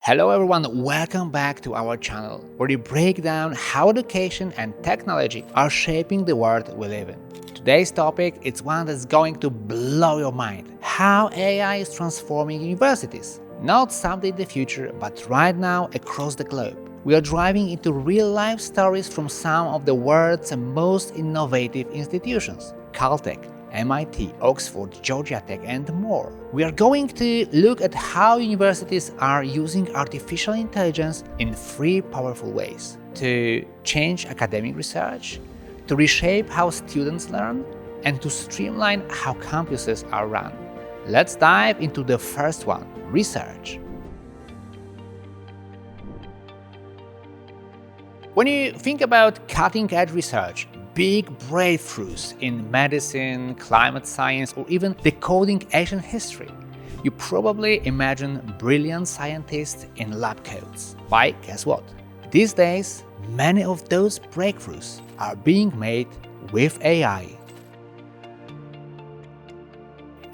Hello everyone, welcome back to our channel, where we break down how education and technology are shaping the world we live in. Today's topic is one that's going to blow your mind: how AI is transforming universities. Not someday in the future, but right now across the globe. We are driving into real-life stories from some of the world's most innovative institutions: Caltech, MIT, Oxford, Georgia Tech, and more. We are going to look at how universities are using artificial intelligence in three powerful ways: to change academic research, to reshape how students learn, and to streamline how campuses are run. Let's dive into the first one: research. When you think about cutting-edge research, big breakthroughs in medicine, climate science, or even decoding ancient history, you probably imagine brilliant scientists in lab coats. Why? Guess what? These days, many of those breakthroughs are being made with AI.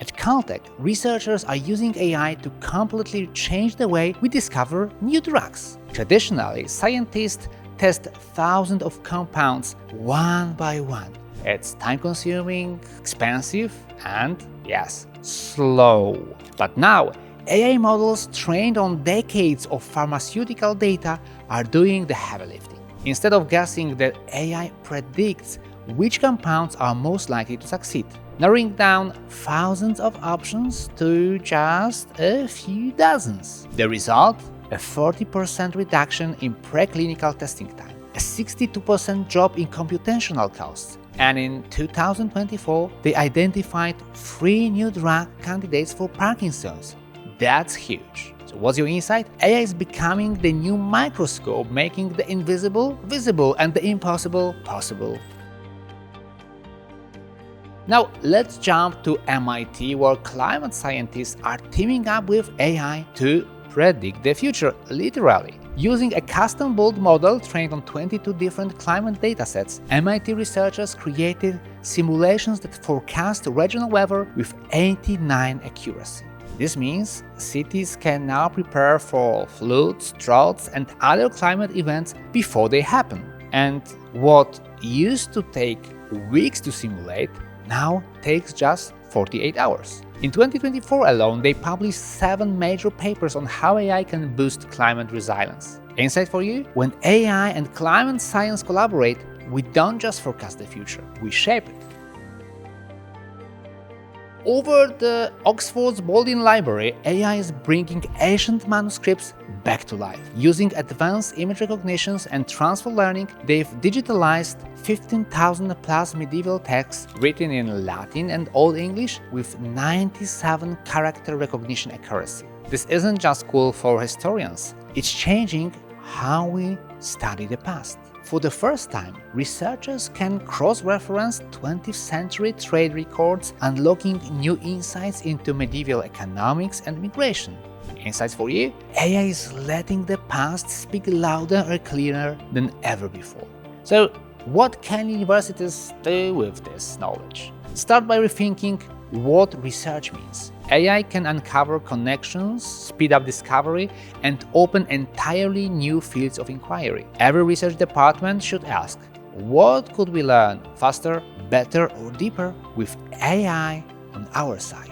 At Caltech, researchers are using AI to completely change the way we discover new drugs. Traditionally, scientists test thousands of compounds one by one. It's time-consuming, expensive, and yes, slow. But now, AI models trained on decades of pharmaceutical data are doing the heavy lifting. Instead of guessing, the AI predicts which compounds are most likely to succeed, narrowing down thousands of options to just a few dozens. The result? A 40% reduction in preclinical testing time, a 62% drop in computational costs, and in 2024, they identified 3 new drug candidates for Parkinson's. That's huge. So what's your insight? AI is becoming the new microscope, making the invisible visible and the impossible possible. Now let's jump to MIT, where climate scientists are teaming up with AI to predict the future, literally. Using a custom-built model trained on 22 different climate datasets, MIT researchers created simulations that forecast regional weather with 89% accuracy. This means cities can now prepare for floods, droughts, and other climate events before they happen. And what used to take weeks to simulate now takes just 48 hours. In 2024 alone, they published 7 major papers on how AI can boost climate resilience. Insight for you? When AI and climate science collaborate, we don't just forecast the future, we shape it. Over the Oxford's Baldwin Library, AI is bringing ancient manuscripts back to life. Using advanced image recognitions and transfer learning, they've digitalized 15,000 plus medieval texts written in Latin and Old English with 97 character recognition accuracy. This isn't just cool for historians, it's changing how we study the past. For the first time, researchers can cross-reference 20th century trade records, unlocking new insights into medieval economics and migration. Insights for you? AI is letting the past speak louder and clearer than ever before. So, what can universities do with this knowledge? Start by rethinking what research means. AI can uncover connections, speed up discovery, and open entirely new fields of inquiry. Every research department should ask, what could we learn faster, better, or deeper with AI on our side?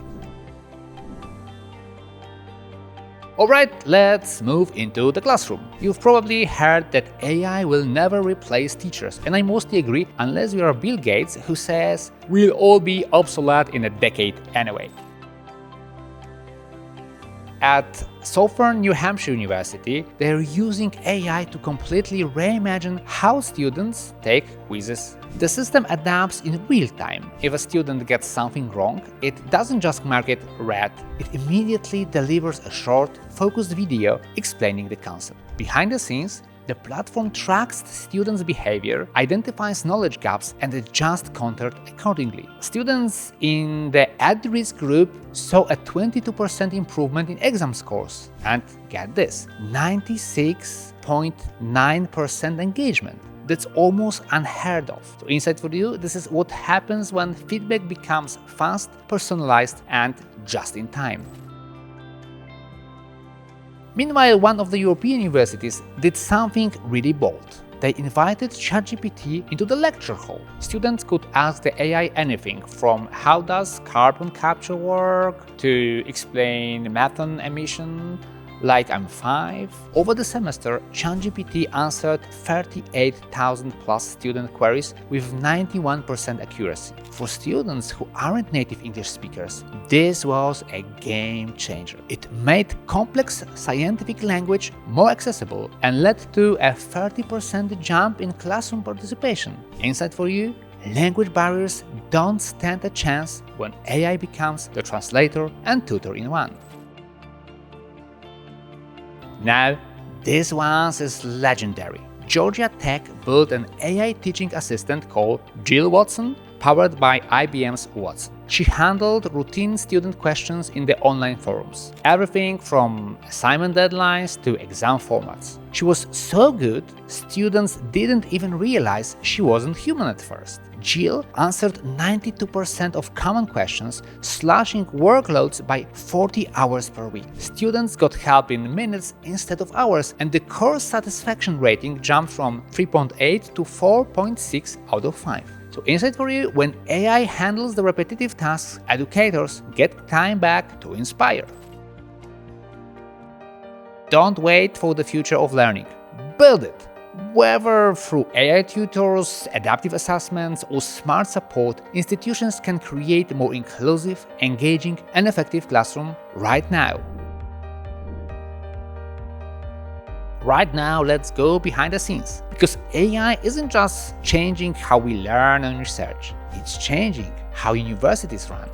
Alright, let's move into the classroom. You've probably heard that AI will never replace teachers, and I mostly agree, unless you are Bill Gates, who says we'll all be obsolete in a decade anyway. At Southern New Hampshire University, they are using AI to completely reimagine how students take quizzes. The system adapts in real time. If a student gets something wrong, it doesn't just mark it red, it immediately delivers a short, focused video explaining the concept. Behind the scenes, the platform tracks the students' behavior, identifies knowledge gaps, and adjusts content accordingly. Students in the at-risk group saw a 22% improvement in exam scores. And get this, 96.9% engagement. That's almost unheard of. So insight for you, this is what happens when feedback becomes fast, personalized, and just in time. Meanwhile, one of the European universities did something really bold. They invited ChatGPT into the lecture hall. Students could ask the AI anything from how does carbon capture work to explain methane emission like I'm 5. Over the semester, ChatGPT answered 38,000 plus student queries with 91% accuracy. For students who aren't native English speakers, this was a game changer. It made complex scientific language more accessible and led to a 30% jump in classroom participation. Insight for you: language barriers don't stand a chance when AI becomes the translator and tutor in one. Now, this one is legendary. Georgia Tech built an AI teaching assistant called Jill Watson, powered by IBM's Watson. She handled routine student questions in the online forums, everything from assignment deadlines to exam formats. She was so good, students didn't even realize she wasn't human at first. Jill answered 92% of common questions, slashing workloads by 40 hours per week. Students got help in minutes instead of hours, and the course satisfaction rating jumped from 3.8 to 4.6 out of 5. So insight for you: when AI handles the repetitive tasks, educators get time back to inspire. Don't wait for the future of learning. Build it! Whether through AI tutors, adaptive assessments, or smart support, institutions can create a more inclusive, engaging, and effective classroom right now. Right now, let's go behind the scenes, because AI isn't just changing how we learn and research, it's changing how universities run.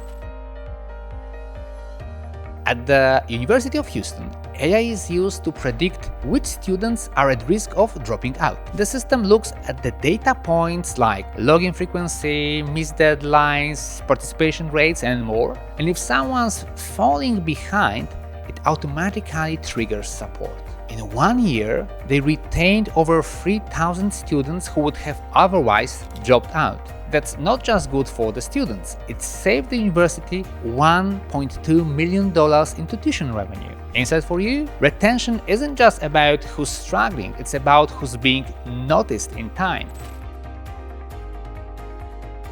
At the University of Houston, AI is used to predict which students are at risk of dropping out. The system looks at the data points like login frequency, missed deadlines, participation rates, and more. And if someone's falling behind, it automatically triggers support. In 1 year, they retained over 3,000 students who would have otherwise dropped out. That's not just good for the students, it saved the university $1.2 million in tuition revenue. Insight for you: retention isn't just about who's struggling, it's about who's being noticed in time.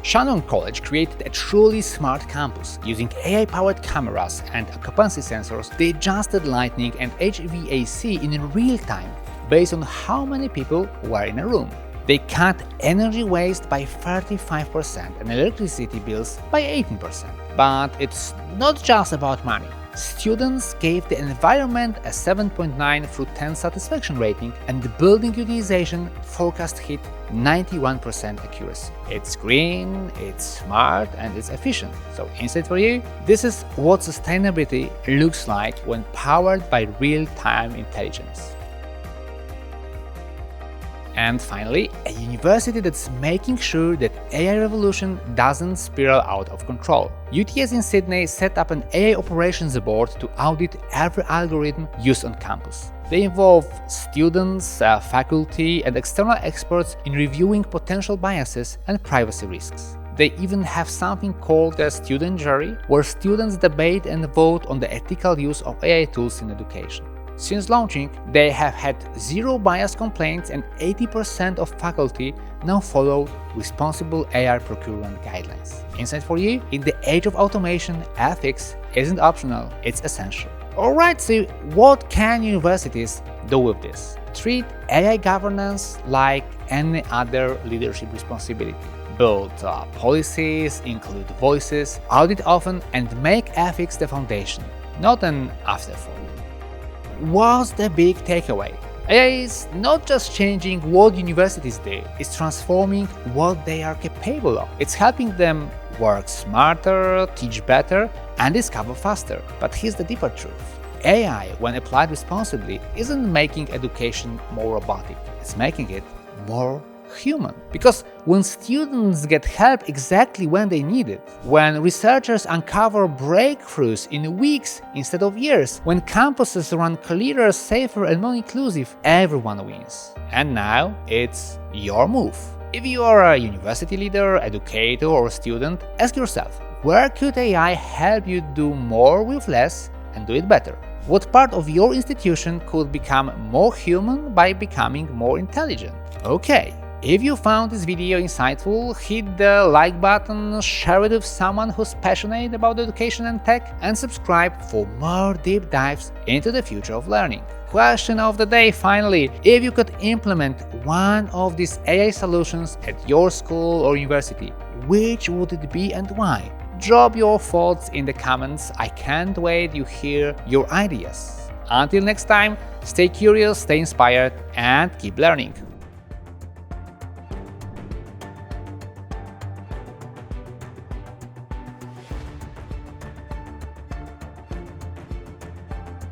Shandong College created a truly smart campus. Using AI-powered cameras and occupancy sensors, they adjusted lighting and HVAC in real time based on how many people were in a room. They cut energy waste by 35% and electricity bills by 18%. But it's not just about money. Students gave the environment a 7.9 through 10 satisfaction rating, and the building utilization forecast hit 91% accuracy. It's green, it's smart, and it's efficient. So insight for you: this is what sustainability looks like when powered by real-time intelligence. And finally, a university that's making sure that AI revolution doesn't spiral out of control. UTS in Sydney set up an AI operations board to audit every algorithm used on campus. They involve students, faculty, and external experts in reviewing potential biases and privacy risks. They even have something called a student jury, where students debate and vote on the ethical use of AI tools in education. Since launching, they have had 0 bias complaints, and 80% of faculty now follow responsible AI procurement guidelines. Insight for you: in the age of automation, ethics isn't optional, it's essential. Alright, so what can universities do with this? Treat AI governance like any other leadership responsibility. Build policies, include voices, audit often, and make ethics the foundation, not an afterthought. What's the big takeaway? AI is not just changing what universities do, it's transforming what they are capable of. It's helping them work smarter, teach better, and discover faster. But here's the deeper truth: AI, when applied responsibly, isn't making education more robotic, it's making it more human. Because when students get help exactly when they need it, when researchers uncover breakthroughs in weeks instead of years, when campuses run clearer, safer, and more inclusive, everyone wins. And now it's your move. If you are a university leader, educator, or student, ask yourself, where could AI help you do more with less and do it better? What part of your institution could become more human by becoming more intelligent? Okay, if you found this video insightful, hit the like button, share it with someone who's passionate about education and tech, and subscribe for more deep dives into the future of learning. Question of the day finally: if you could implement one of these AI solutions at your school or university, which would it be and why? Drop your thoughts in the comments. I can't wait to hear your ideas. Until next time, stay curious, stay inspired, and keep learning.